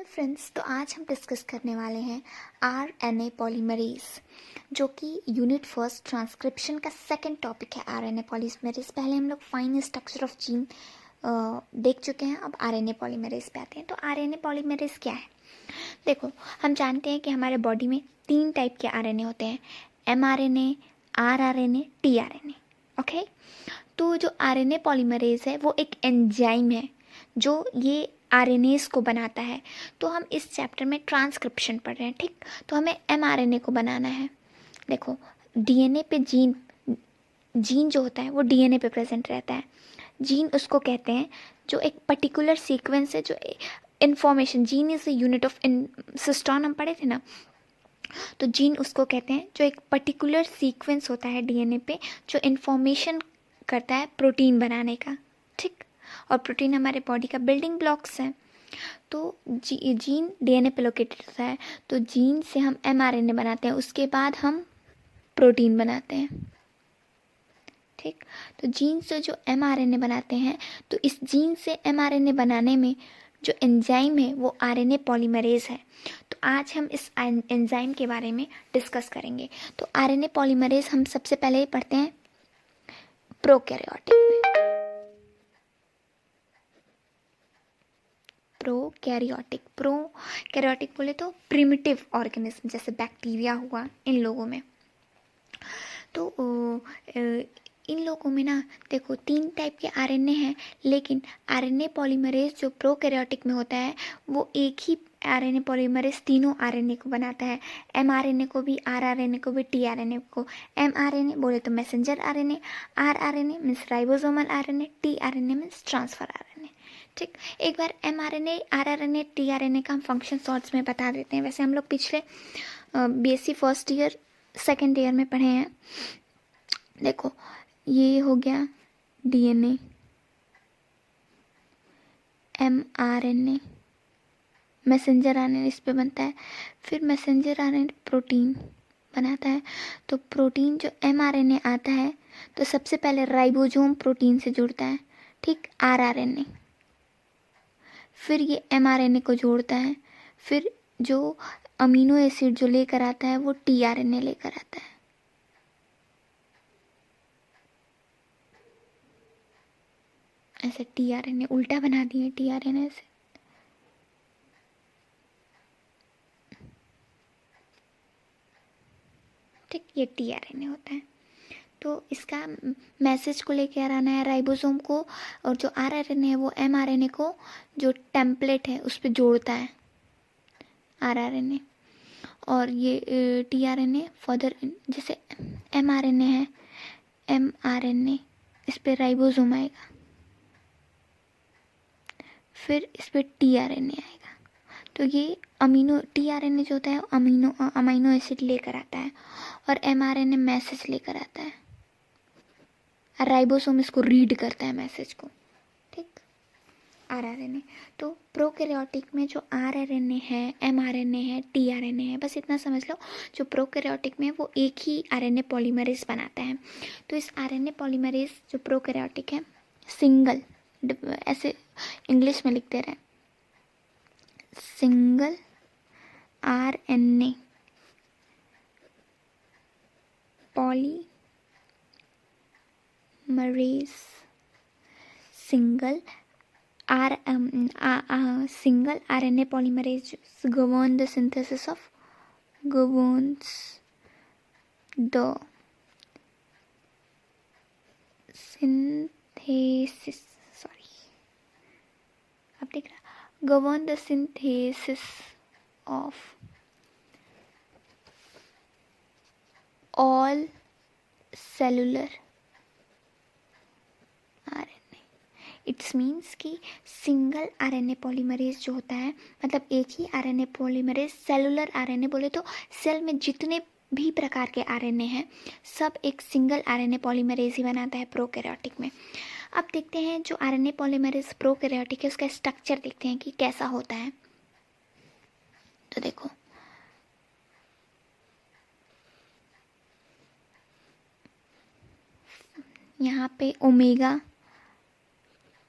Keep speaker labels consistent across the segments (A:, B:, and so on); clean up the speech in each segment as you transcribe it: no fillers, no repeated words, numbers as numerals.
A: Hello friends, तो आज हम डिस्कस करने वाले हैं आरएनए पॉलीमरेज, जो कि यूनिट फर्स्ट ट्रांसक्रिप्शन का सेकंड टॉपिक है। आरएनए पॉलीमरेज पहले हम लोग फाइन स्ट्रक्चर ऑफ जीन देख चुके हैं, अब आरएनए पॉलीमरेज पे आते हैं। तो आरएनए पॉलीमरेज क्या है? देखो, हम जानते हैं कि हमारे बॉडी में 3 टाइप के आरएनए होते हैं, एमआरएनए, आरआरएनए, टीआरएनए। ओके, तो जो आरएनए पॉलीमरेज है वो एक एंजाइम है जो ये आरएनएस को बनाता है। तो हम इस चैप्टर में ट्रांसक्रिप्शन पढ़ रहे हैं, ठीक। तो हमें एमआरएनए को बनाना है। देखो, डीएनए पे जीन जो होता है वो डीएनए पे प्रेजेंट रहता है। जीन उसको कहते हैं जो एक पर्टिकुलर सीक्वेंस है, जो information, gene is the unit of cistron हम पढ़े थे ना। तो जीन उसको कहते हैं जो एक पर्टिकुलर सीक्वेंस होता है डीएनए पे, जो इन्फॉर्मेशन करता है प्रोटीन बनाने का, ठीक। और प्रोटीन हमारे बॉडी का बिल्डिंग ब्लॉक्स है। तो जीन डीएनए पे लोकेटेड होता है, तो जीन से हम एमआरएनए बनाते हैं, उसके बाद हम प्रोटीन बनाते हैं, ठीक। तो जीन से जो एमआरएनए बनाते हैं, तो इस जीन से एमआरएनए बनाने में जो एंजाइम है वो आरएनए पॉलीमरेज है। तो आज हम इस एंजाइम के बारे में डिस्कस करेंगे। तो आरएनए पॉलीमरेज हम सबसे पहले पढ़ते हैं प्रोकैरियोटिक में। प्रोकैरियोटिक बोले तो प्रिमिटिव ऑर्गेनिज्म, जैसे बैक्टीरिया हुआ, इन लोगों में। तो इन लोगों में ना, देखो 3 टाइप के आरएनए हैं, लेकिन आरएनए पॉलीमरेज जो प्रोकैरियोटिक में होता है वो एक ही आरएनए पॉलीमरेज तीनों आरएनए को बनाता है, एमआरएनए को भी, आरआरएनए को भी, टीआरएनए को। एमआरएनए बोले तो messenger RNA, rRNA means ribosomal RNA, tRNA means transfer RNA, ठीक। एक बार एमआरएनए, आरआरएनए, टीआरएनए का हम फंक्शन शॉर्ट्स में बता देते हैं। वैसे हम लोग पिछले BSc first year second year में पढ़े हैं। देखो, ये हो गया डीएनए, एमआरएनए, मैसेंजर आरएनए इस पे बनता है, फिर मैसेंजर आरएनए प्रोटीन बनाता है। तो प्रोटीन जो एमआरएनए आता है, तो सबसे पहले राइबोसोम प्रोटीन से जुड़ता है, ठीक, आरआरएनए। फिर ये एमआरएनए को जोड़ता है, फिर जो अमीनो एसिड जो लेकर आता है वो टीआरएनए लेकर आता है। ऐसे टीआरएनए उल्टा बना दिए टीआरएनए से। ठीक, ये टीआरएनए होता है। तो इसका मैसेज को लेकर आना है राइबोसोम को, और जो आरआरएनए है वो एमआरएनए को जो टेम्पलेट है उस पर जोड़ता है, आरआरएनए। और ये टीआरएनए फर्दर, जैसे एमआरएनए है, एमआरएनए इस पर राइबोसोम आएगा, फिर इस पर टीआरएनए आएगा। तो ये अमीनो, टीआरएनए जो होता है अमीनो एसिड लेकर आता है, और एमआरएनए मैसेज लेकर आता है, राइबोसोम इसको रीड करता है मैसेज को, ठीक। आरआरएनए। तो प्रोकैरियोटिक में जो आरआरएनए है, एमआरएनए है, टीआरएनए है, बस इतना समझ लो। जो प्रोकैरियोटिक में वो एक ही आरएनए पॉलीमरेज बनाता है। तो इस आरएनए पॉलीमरेज जो प्रोकैरियोटिक है, सिंगल, ऐसे इंग्लिश में लिखते रहे, single RNA polymerase, single RNA polymerase governs the synthesis of govern the synthesis of all cellular RNA। It's means कि सिंगल आरएनए पॉलीमरेज जो होता है, मतलब एक ही आरएनए पॉलीमरेज, सेलुलर आरएनए बोले तो सेल में जितने भी प्रकार के आरएनए हैं सब एक सिंगल आरएनए पॉलीमरेज ही बनाता है प्रोकैरियोटिक में। अब देखते हैं जो आरएनए पॉलीमरेज प्रोकैरियोटिक है उसका स्ट्रक्चर देखते हैं कि कैसा होता है। तो देखो, यहाँ पे omega,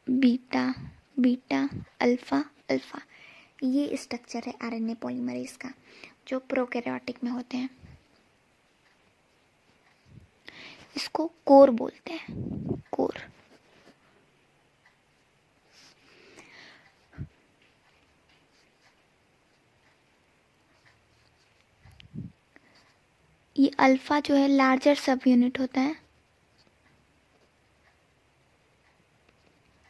A: beta, beta, alpha, alpha, ये स्ट्रक्चर है आरएनए पॉलीमरेज का जो प्रोकैरियोटिक में होते हैं। इसको कोर बोलते हैं, कोर। ये अल्फा जो है लार्जर सब यूनिट होता है,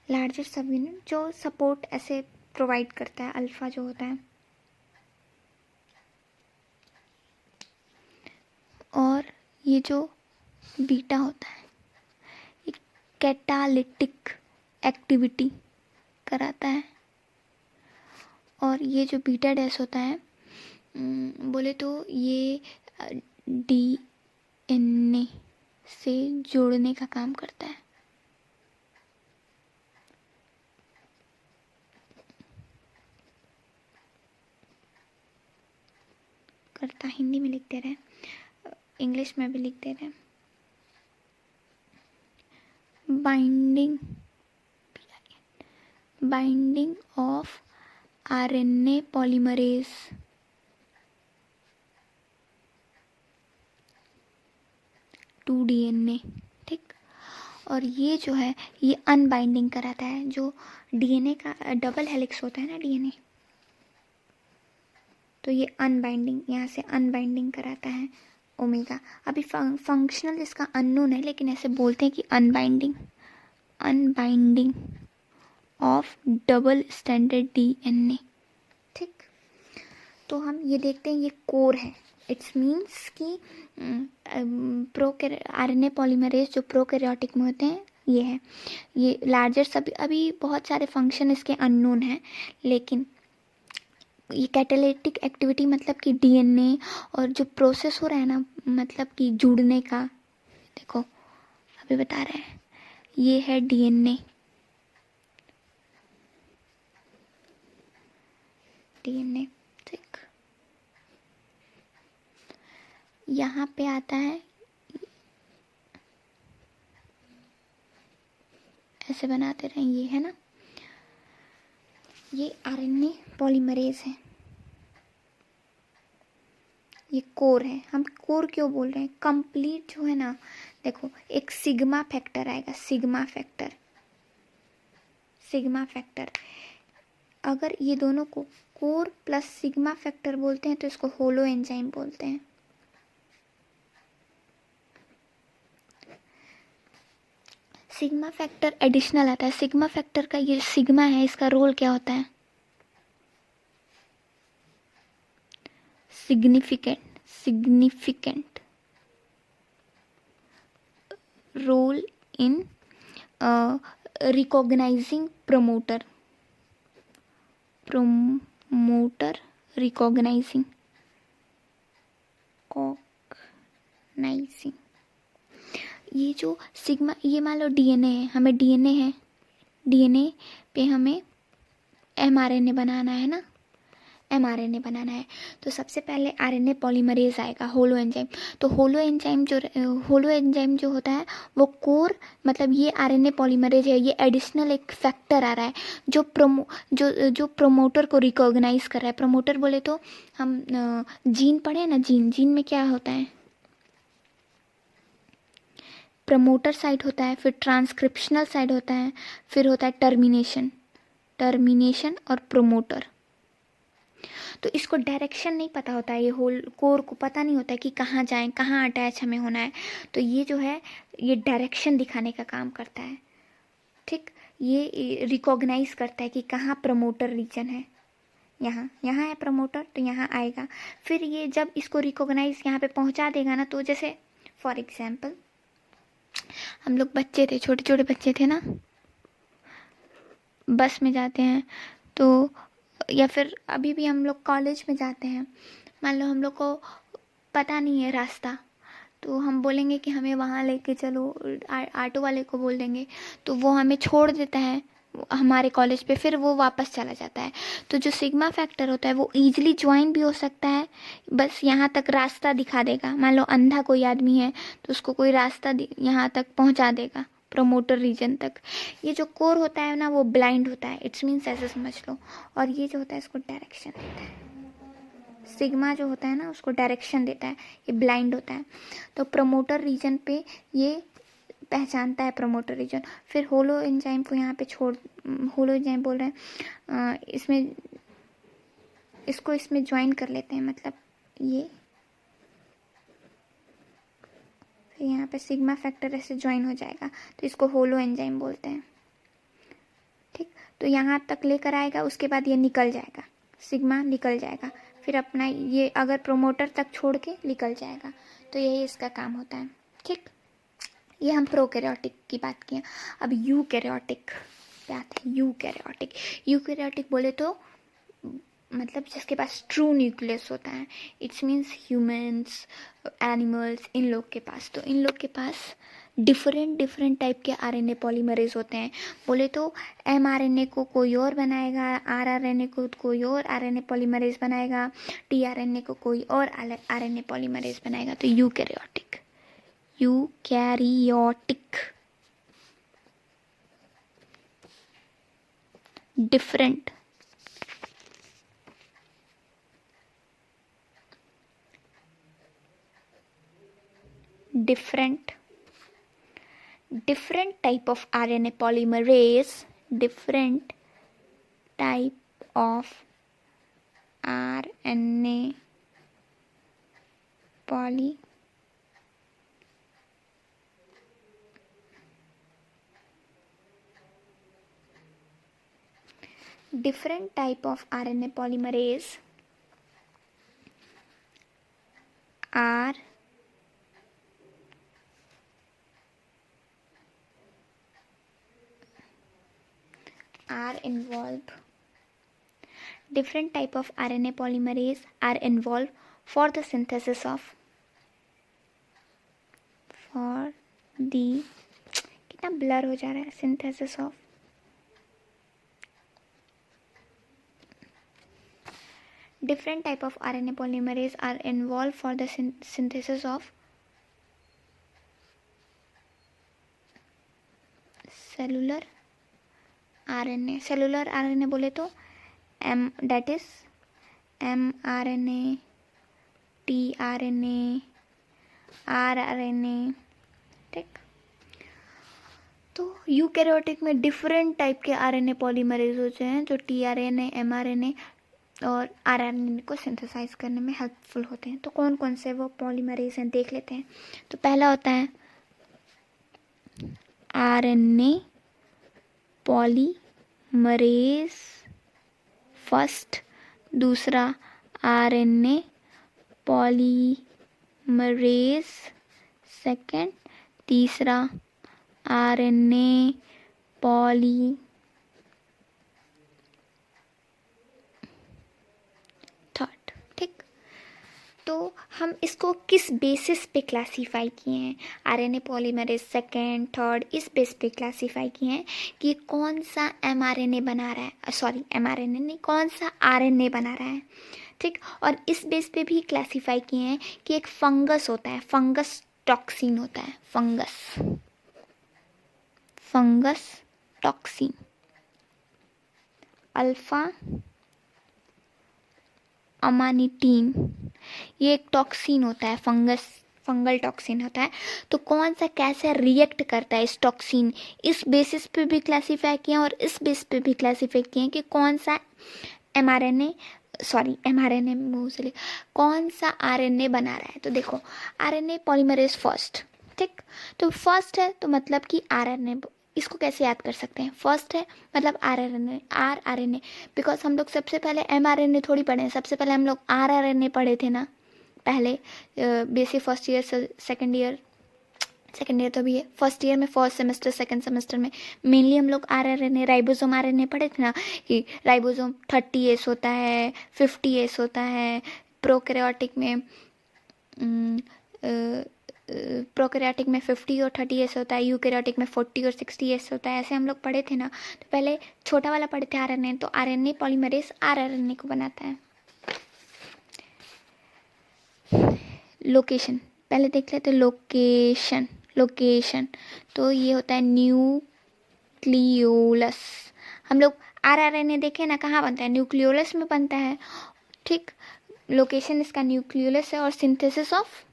A: लार्जर सब यूनिट जो सपोर्ट ऐसे प्रोवाइड करता है, अल्फा जो होता है। और ये जो बीटा होता है ये कैटालिटिक एक्टिविटी कराता है। और ये जो बीटा डैश होता है बोले तो ये डीएनए से जोड़ने का काम करता है। करता हिंदी में लिखते रहे, इंग्लिश में भी लिखते रहे। Binding of RNA polymerase to DNA, ठीक। और ये जो है ये अनबाइंडिंग कराता है। जो डीएनए का डबल हेलिक्स होता है ना डीएनए, तो ये अनबाइंडिंग, यहाँ से अनबाइंडिंग कराता है ओमेगा। अभी फंक्शनल इसका अननोन है, लेकिन ऐसे बोलते हैं कि अनबाइंडिंग ऑफ डबल स्टैंडर्ड डीएनए, ठीक। तो हम ये देखते हैं ये कोर है। इट्स मीन्स कि आरएनए पॉलीमरेज जो प्रोकैरियोटिक में होते हैं ये है। ये लार्जर सभी, अभी बहुत सारे फंक्शन इसके अननोन हैं, लेकिन ये कैटालिटिक एक्टिविटी मतलब कि डीएनए और जो प्रोसेस हो रहा है ना, मतलब कि जुड़ने का, देखो अभी बता रहे हैं, ये है डीएनए, ठीक। यहाँ पे आता है, ऐसे बनाते रहें, ये है ना, ये आरएनए पॉलीमरेज है, ये कोर है। हम कोर क्यों बोल रहे हैं? कंप्लीट जो है ना, देखो एक सिग्मा फैक्टर आएगा, सिग्मा फैक्टर। अगर ये दोनों को कोर प्लस सिग्मा फैक्टर बोलते हैं तो इसको होलो एंजाइम बोलते हैं। सिग्मा फैक्टर एडिशनल आता है। सिग्मा फैक्टर का ये सिग्मा है, इसका रोल क्या होता है? Significant role in recognizing promoter recognizing ये जो सिग्मा, ये मान लो डीएनए है, हमें डीएनए पे हमें एमआरएनए बनाना है ना, एमआरएनए बनाना है। तो सबसे पहले आरएनए पॉलीमरेज आएगा, होलो एंजाइम। तो होलो एंजाइम जो होता है वो कोर, मतलब ये आरएनए पॉलीमरेज है, ये एडिशनल एक फैक्टर आ रहा है जो प्रमोटर को रिकॉग्नाइज कर रहा है। प्रमोटर बोले तो हम जीन पढ़े ना, जीन में क्या होता है? प्रमोटर साइट होता है, फिर ट्रांसक्रिप्शनल साइट होता है, फिर होता है टर्मिनेशन और प्रमोटर। तो इसको डायरेक्शन नहीं पता होता है, ये होल कोर को पता नहीं होता है कि कहाँ जाएं, कहाँ अटैच हमें होना है। तो ये जो है ये डायरेक्शन दिखाने का काम करता है, ठीक। ये रिकॉग्नाइज करता है कि कहाँ प्रमोटर रीजन है, यहाँ है प्रमोटर, तो यहाँ आएगा। फिर ये जब इसको रिकॉग्नाइज यहाँ पे पहुँचा देगा ना, तो जैसे फॉर एग्जाम्पल हम लोग बच्चे थे, छोटे छोटे बच्चे थे ना, बस में जाते हैं तो, या फिर अभी भी हम लोग कॉलेज में जाते हैं, मान लो हम लोग को पता नहीं है रास्ता, तो हम बोलेंगे कि हमें वहाँ लेके चलो, ऑटो वाले को बोल देंगे, तो वो हमें छोड़ देता है हमारे कॉलेज पे, फिर वो वापस चला जाता है। तो जो सिग्मा फैक्टर होता है वो ईजिली ज्वाइन भी हो सकता है, बस यहाँ तक रास्ता दिखा देगा। मान लो अंधा कोई आदमी है तो उसको कोई रास्ता यहाँ तक पहुँचा देगा, प्रमोटर रीजन तक। ये जो कोर होता है ना वो ब्लाइंड होता है, इट्स मीन्स ऐसे समझ लो। और ये जो होता है इसको डायरेक्शन देता है, सिग्मा जो होता है ना उसको डायरेक्शन देता है, ये ब्लाइंड होता है। तो प्रमोटर रीजन पे ये पहचानता है प्रमोटर रीजन। फिर होलो एंजाइम को यहाँ पे छोड़, होलो एंजाइम बोल रहे हैं, इसमें इसको इसमें ज्वाइन कर लेते हैं, मतलब ये यहाँ पे सिग्मा फैक्टर ऐसे ज्वाइन हो जाएगा, तो इसको होलो एंजाइम बोलते हैं। ठीक, तो यहाँ तक लेकर आएगा, उसके बाद ये निकल जाएगा, सिग्मा निकल जाएगा, फिर अपना ये अगर प्रोमोटर तक छोड़ के निकल जाएगा। तो यही इसका काम होता है। ठीक, ये हम प्रोकैरियोटिक की बात किए। अब यूकैरियोटिक पे आते हैं। यूकैरियोटिक बोले तो मतलब जिसके पास ट्रू न्यूक्लियस होता है, इट्स मीन्स ह्यूमंस, एनिमल्स, इन लोग के पास। तो इन लोग के पास डिफरेंट टाइप के आरएनए पॉलीमरेज होते हैं। बोले तो एमआरएनए को कोई और बनाएगा, आरआरएनए को कोई और आरएनए पॉलीमरेज बनाएगा, टीआरएनए को कोई और आरएनए पॉलीमरेज बनाएगा। तो eukaryotic different type of RNA polymerase, different type of RNA different type of RNA polymerase are involved. Different type of RNA polymerase are involved for the synthesis of कितना blur हो जा रहा है, synthesis of different type of RNA polymerase are involved for the synthesis of cellular RNA. Cellular RNA बोले तो that is mRNA, tRNA, rRNA. ठीक, तो eukaryotic में डिफरेंट टाइप के आरएनए पॉलीमरेज होते हैं जो टीआरएनए, एमआरएनए और आरआरएनए को सिंथेसाइज करने में हेल्पफुल होते हैं। तो कौन कौन से वो पॉलीमरेज हैं देख लेते हैं। तो पहला होता है आरएनए पॉलीमरेज फर्स्ट, दूसरा आरएनए पॉलीमरेज सेकेंड, तीसरा आरएनए थर्ड। ठीक, तो हम इसको किस बेसिस पे क्लासीफाई किए हैं, आरएनए पॉलीमरेज सेकेंड थर्ड, इस बेस पे क्लासीफाई किए हैं कि कौन सा एमआरएनए बना रहा है, सॉरी एमआरएनए नहीं, कौन सा आरएनए बना रहा है। ठीक, और इस बेस पे भी क्लासीफाई किए हैं कि एक फंगस होता है, फंगस टॉक्सिन होता है, फंगस टॉक्सिन, अल्फा अमानिटीन, ये एक टॉक्सिन होता है, फंगल टॉक्सिन होता है। तो कौन सा कैसे रिएक्ट करता है इस टॉक्सिन, इस बेसिस पे भी क्लासीफाई किया और इस बेस पे भी क्लासीफाई किए कि कौन सा एमआरएनए मुंह से कौन सा आरएनए बना रहा है। तो देखो आरएनए पॉलीमरेज फर्स्ट। ठीक, तो फर्स्ट है तो मतलब कि आरएनए, इसको कैसे याद कर सकते हैं, फर्स्ट है मतलब आरएनए, बिकॉज हम लोग सबसे पहले एमआरएनए थोड़ी पढ़े हैं, सबसे पहले हम लोग आरआरएनए पढ़े थे ना पहले, basic first year second year तो भी है, फर्स्ट ईयर में फर्स्ट सेमेस्टर सेकेंड सेमेस्टर में मेनली हम लोग आरआरएनए राइबोसोम आरएनए पढ़े थे ना, कि राइबोसोम 30S होता है, 50S होता है, प्रोकैरियोटिक में 50 और 30S होता है, यूकैरियोटिक में 40 और 60S होता है, ऐसे हम लोग पढ़े थे ना। तो पहले छोटा वाला पढ़े थे आरएनए, तो आरएनए पॉलीमरेज आरआरएनए को बनाता है। लोकेशन पहले देख लेते, लोकेशन लोकेशन, तो ये होता है न्यूक्लियोलस। हम लोग आरआरएनए देखें ना, कहाँ बनता है, न्यूक्लियोलस में बनता है, ठीक। लोकेशन इसका न्यूक्लियोलस है। और सिंथेसिस ऑफ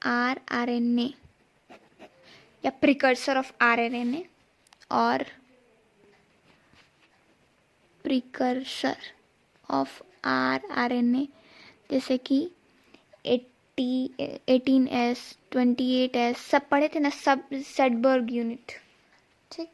A: आरआरएनए या प्रिकर्सर ऑफ आरआरएनए और प्रिकर्सर ऑफ आरआरएनए, जैसे कि 18S 28S सब पढ़े थे ना, सब सेडबर्ग यूनिट, ठीक।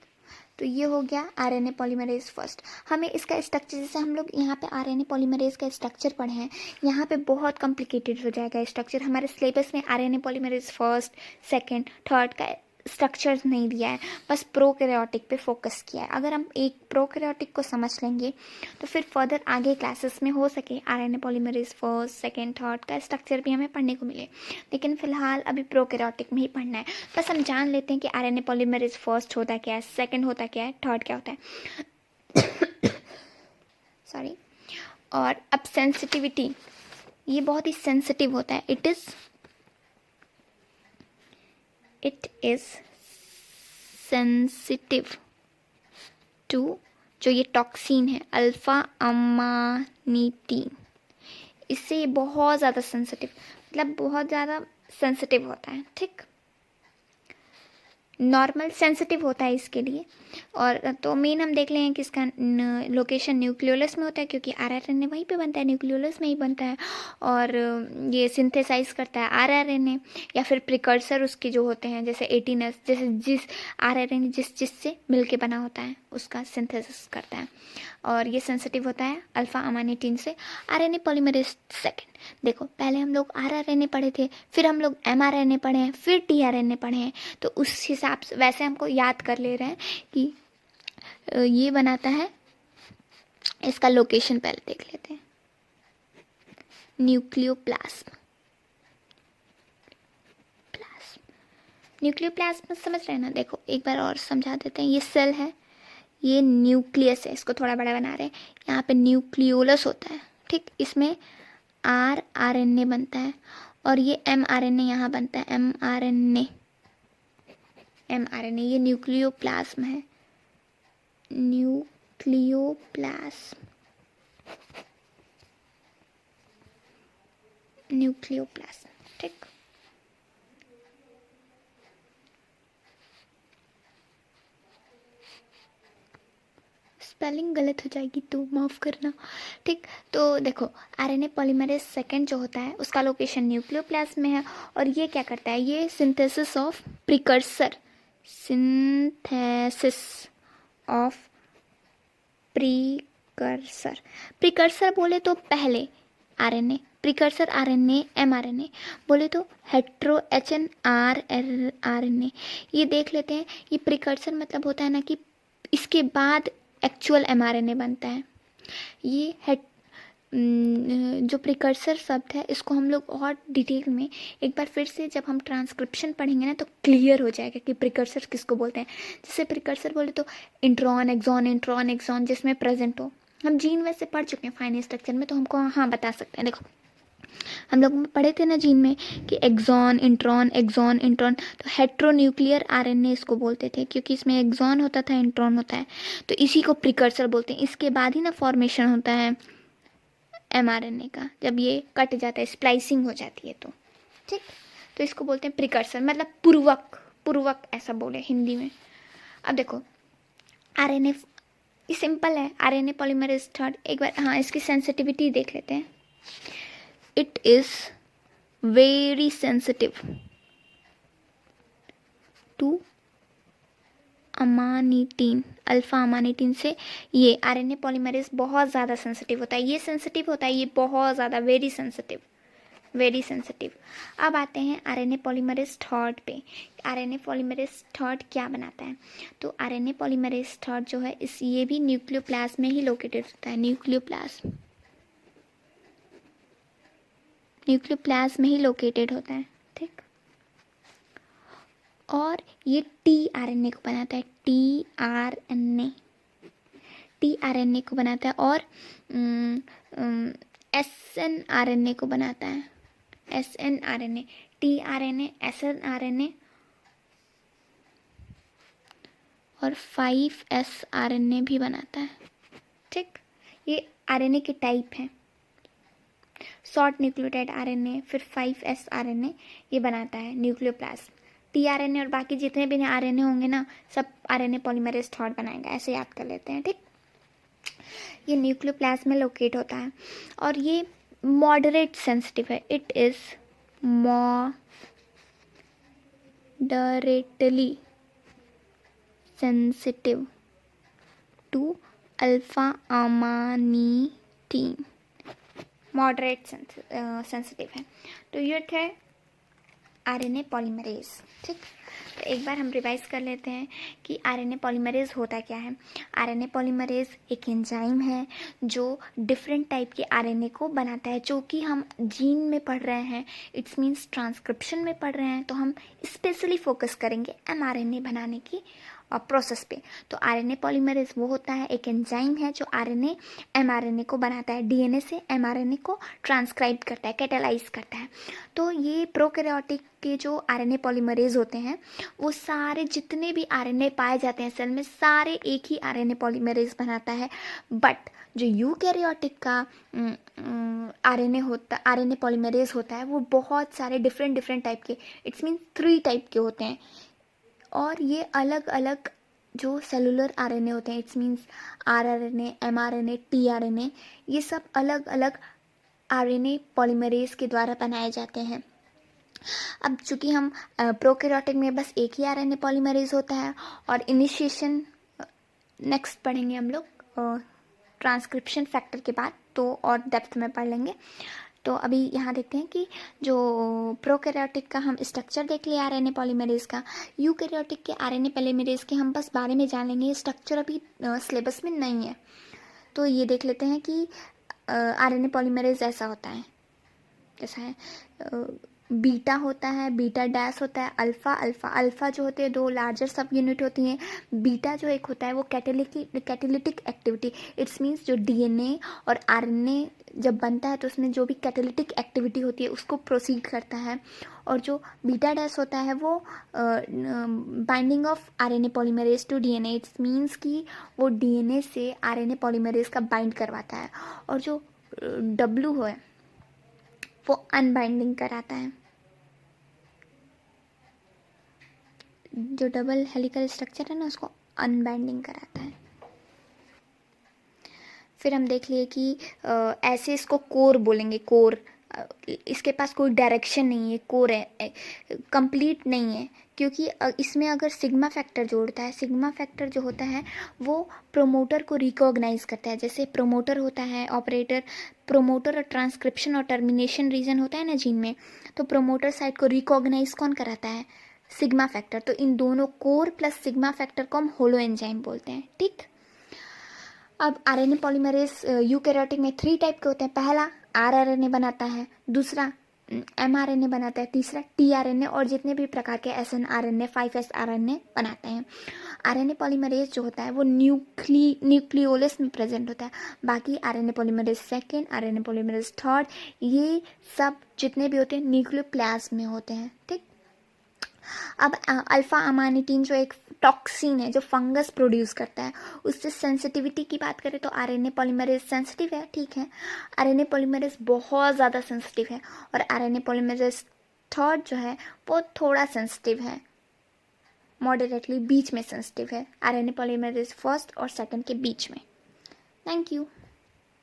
A: तो ये हो गया आरएनए पॉलीमरेज फर्स्ट। हमें इसका स्ट्रक्चर, जैसे हम लोग यहाँ पे आरएनए पॉलीमरेज का स्ट्रक्चर पढ़े हैं, यहाँ पे बहुत कॉम्प्लिकेटेड हो जाएगा स्ट्रक्चर। हमारे सिलेबस में RNA polymerase first, second, third का स्ट्रक्चर नहीं दिया है, बस प्रोकैरियोटिक पे फोकस किया है। अगर हम एक प्रोकैरियोटिक को समझ लेंगे तो फिर फर्दर आगे क्लासेस में हो सके RNA polymerase first, second, third का स्ट्रक्चर भी हमें पढ़ने को मिले। लेकिन फिलहाल अभी प्रोकैरियोटिक में ही पढ़ना है। बस हम जान लेते हैं कि आरएनए पॉलीमरेज फर्स्ट होता क्या है, सेकंड होता क्या है, थर्ड क्या होता है। सॉरी। और अब सेंसिटिविटी, ये बहुत ही सेंसिटिव होता है। इट इज सेंसिटिव टू, जो ये टॉक्सिन है अल्फा अमानिटीन, इससे ये बहुत ज़्यादा सेंसिटिव, मतलब बहुत ज़्यादा सेंसिटिव होता है, ठीक। नॉर्मल सेंसिटिव होता है इसके लिए। और तो मेन हम देख लें कि इसका लोकेशन न्यूक्लियोलस में होता है, क्योंकि आरआरएनए वहीं पे बनता है, न्यूक्लियोलस में ही बनता है। और ये सिंथेसाइज करता है आरआरएनए, या फिर प्रिकर्सर उसके जो होते हैं, जैसे 18S, जैसे जिस आरआरएनए जिससे मिलके बना होता है उसका सिंथेसिस करता है। और ये सेंसिटिव होता है अल्फा अमानिटीन से। आरएनए पॉलीमरेज सेकंड, देखो पहले हम लोग आरआरएनए पढ़े थे, फिर हम लोग एमआरएनए पढ़े हैं, फिर टीआरएनए पढ़े हैं। तो उस हिसाब से वैसे हमको याद कर ले रहे हैं कि ये बनाता है। इसका लोकेशन पहले देख लेते हैं, न्यूक्लियोप्लाज्म। न्यूक्लियोप्लाज्म समझ रहे हैं ना, देखो एक बार और समझा देते हैं। ये सेल है, ये न्यूक्लियस है, इसको थोड़ा बड़ा बना रहे हैं। यहाँ पे न्यूक्लियोलस होता है, ठीक। इसमें आरआरएनए बनता है, और ये एमआरएनए यहाँ बनता है, एमआरएनए। ये न्यूक्लियोप्लाज्म है, न्यूक्लियोप्लाज्म, ठीक। स्पेलिंग गलत हो जाएगी तो माफ़ करना, ठीक। तो देखो आरएनए पॉलीमरेज सेकंड जो होता है उसका लोकेशन न्यूक्लियोप्लाज्म में है। और ये क्या करता है, ये सिंथेसिस ऑफ प्रिकर्सर, प्रिकर्सर बोले तो पहले आरएनए, प्रिकर्सर आरएनए, एमआरएनए बोले तो हेट्रो आरएनए। ये देख लेते हैं, ये प्रिकर्सर मतलब होता है ना कि इसके बाद एक्चुअल एमआरएनए बनता है। ये जो प्रिकर्सर शब्द है इसको हम लोग और डिटेल में एक बार फिर से जब हम ट्रांसक्रिप्शन पढ़ेंगे ना तो क्लियर हो जाएगा कि प्रिकर्सर किसको बोलते हैं। जैसे प्रिकर्सर बोले तो इंट्रॉन एक्सॉन जिसमें प्रेजेंट हो। हम जीन वैसे पढ़ चुके हैं फाइन स्ट्रक्चर में, तो हमको हाँ बता सकते हैं। देखो हम लोग पढ़े थे ना जीन में कि एक्सॉन इंट्रॉन, तो हेट्रोन्यूक्लियर आरएनए इसको बोलते थे, क्योंकि इसमें एक्सॉन होता था, इंट्रॉन होता है, तो इसी को प्रिकर्सर बोलते हैं। इसके बाद ही ना फॉर्मेशन होता है एमआरएनए का, जब ये कट जाता है, स्प्लाइसिंग हो जाती है, तो ठीक। तो इसको बोलते हैं प्रिकर्सर, मतलब पूर्वक ऐसा बोले हिंदी में। अब देखो आरएनए सिंपल है, आरएनए पॉलीमरेज थर्ड। एक बार हाँ इसकी सेंसिटिविटी देख लेते हैं। It is very sensitive to amanitin, alpha amanitin से। ये आरएनए पॉलीमरेज बहुत ज़्यादा सेंसिटिव होता है, ये सेंसिटिव होता है, ये बहुत ज़्यादा वेरी सेंसिटिव। अब आते हैं आरएनए पॉलीमरेज थर्ड पे। आरएनए पॉलीमरेज थर्ड क्या बनाता है, तो आरएनए पॉलीमरेज थर्ड जो है ये भी न्यूक्लियोप्लाज्म में ही लोकेटेड होता है, न्यूक्लियोप्लाज्म में ही लोकेटेड होता है, ठीक। और ये टीआरएनए को बनाता है, टीआरएनए tRNA को बनाता है और snRNA को बनाता है, snRNA, tRNA, snRNA और 5sRNA भी बनाता है। ठीक, ये आरएनए के टाइप हैं। शॉर्ट न्यूक्लियोटाइड आरएनए, फिर 5sRNA ये बनाता है न्यूक्लियोप्लाज्म। tRNA और बाकी जितने भी आरएनए होंगे ना, सब आरएनए पॉलीमरेज थर्ड बनाएगा, ऐसे याद कर लेते हैं। ठीक, ये न्यूक्लियोप्लाज्म में लोकेट होता है और ये मॉडरेट सेंसिटिव है। It is moderately sensitive to alpha amanitin, moderate sensitive है। तो ये थे आरएनए पॉलीमरेज। ठीक, तो एक बार हम रिवाइज कर लेते हैं कि आरएनए पॉलीमरेज होता क्या है। आरएनए पॉलीमरेज एक एंजाइम है जो डिफरेंट टाइप के आरएनए को बनाता है, जो कि हम जीन में पढ़ रहे हैं, इट्स मीन्स ट्रांसक्रिप्शन में पढ़ रहे हैं, तो हम स्पेशली फोकस करेंगे एमआरएनए बनाने की प्रोसेस पे। तो आरएनए पॉलीमरेज वो होता है, एक एंजाइम है जो आरएनए एमआरएनए को बनाता है, डीएनए से एमआरएनए को ट्रांसक्राइब करता है, कैटालाइज करता है। तो ये प्रोकैरियोटिक के जो आरएनए पॉलीमरेज होते हैं, वो सारे जितने भी आरएनए पाए जाते हैं सेल में, सारे एक ही आरएनए पॉलीमरेज बनाता है। बट जो यूकैरियोटिक का आरएनए पॉलीमरेज होता है, वो बहुत सारे डिफरेंट टाइप के, इट्स मीन 3 टाइप के होते हैं। और ये अलग अलग जो सेलुलर आरएनए होते हैं, it's means rRNA, mRNA, tRNA, ये सब अलग अलग आरएनए पॉलीमरेज के द्वारा बनाए जाते हैं। अब चूंकि हम प्रोकैरियोटिक में बस एक ही आरएनए पॉलीमरेज होता है और इनिशिएशन नेक्स्ट पढ़ेंगे हम लोग ट्रांसक्रिप्शन फैक्टर के बाद, तो और डेप्थ में पढ़ लेंगे। तो अभी यहाँ देखते हैं कि जो प्रोकैरियोटिक का हम स्ट्रक्चर देख लिया आरएनए पॉलीमरेज का, यूकैरियोटिक के आरएनए पॉलीमरेज के हम बस बारे में जान लेंगे, स्ट्रक्चर अभी सिलेबस में नहीं है। तो ये देख लेते हैं कि आरएनए पॉलीमरेज ऐसा होता है, जैसा है बीटा होता है, बीटा डैश होता है, अल्फा जो होते हैं 2 लार्जर सब यूनिट होती हैं। बीटा जो एक होता है वो कैटेलिटिक एक्टिविटी, इट्स मीन्स जो डीएनए और आरएनए जब बनता है तो उसमें जो भी कैटेलिटिक एक्टिविटी होती है उसको प्रोसीड करता है। और जो बीटा डैश होता है वो binding of RNA polymerase to DNA, it's means कि वो डीएनए से आरएनए पॉलीमरेज का बाइंड करवाता है। और जो डब्ल्यू है वो अनबाइंडिंग कराता है, जो डबल हेलिकल स्ट्रक्चर है ना उसको अनबाइंडिंग कराता है। फिर हम देख लिए कि ऐसे इसको कोर बोलेंगे, कोर, इसके पास कोई डायरेक्शन नहीं है, कोर है, कंप्लीट नहीं है, क्योंकि इसमें अगर सिग्मा फैक्टर जोड़ता है, सिग्मा फैक्टर जो होता है वो प्रोमोटर को रिकॉग्नाइज करता है। जैसे प्रोमोटर होता है ऑपरेटर, प्रोमोटर और ट्रांसक्रिप्शन और टर्मिनेशन रीजन होता है ना जीन में, तो प्रोमोटर साइट को रिकॉग्नाइज कौन कराता है? Sigma factor. तो इन दोनों कोर प्लस सिग्मा फैक्टर को हम होलो एंजाइम बोलते हैं। ठीक, अब आरएनए पॉलीमरेज यूकैरियोटिक में 3 टाइप के होते हैं। पहला आरआरएनए बनाता है, दूसरा एमआरएनए बनाता है, तीसरा टीआरएनए, और जितने भी प्रकार के एसएनआरएनए, 5sRNA बनाते हैं। आरएनए पॉलीमरेज जो होता है वो न्यूक्लियोलस में प्रेजेंट होता है। बाकी RNA polymerase second, RNA polymerase third, ये सब जितने भी होते हैं न्यूक्लियोप्लाज्म में होते हैं। ठीक, अब अल्फा अमानिटीन जो एक टॉक्सिन है जो फंगस प्रोड्यूस करता है, उससे सेंसिटिविटी की बात करें तो आरएनए पॉलीमरेज सेंसिटिव है। ठीक है, आरएनए पॉलीमरेज बहुत ज़्यादा सेंसिटिव है, और आरएनए पॉलीमरेज थर्ड जो है वो थोड़ा सेंसिटिव है, मॉडरेटली बीच में सेंसिटिव है, आरएनए पॉलीमरेज फर्स्ट और सेकंड के बीच में। Thank you.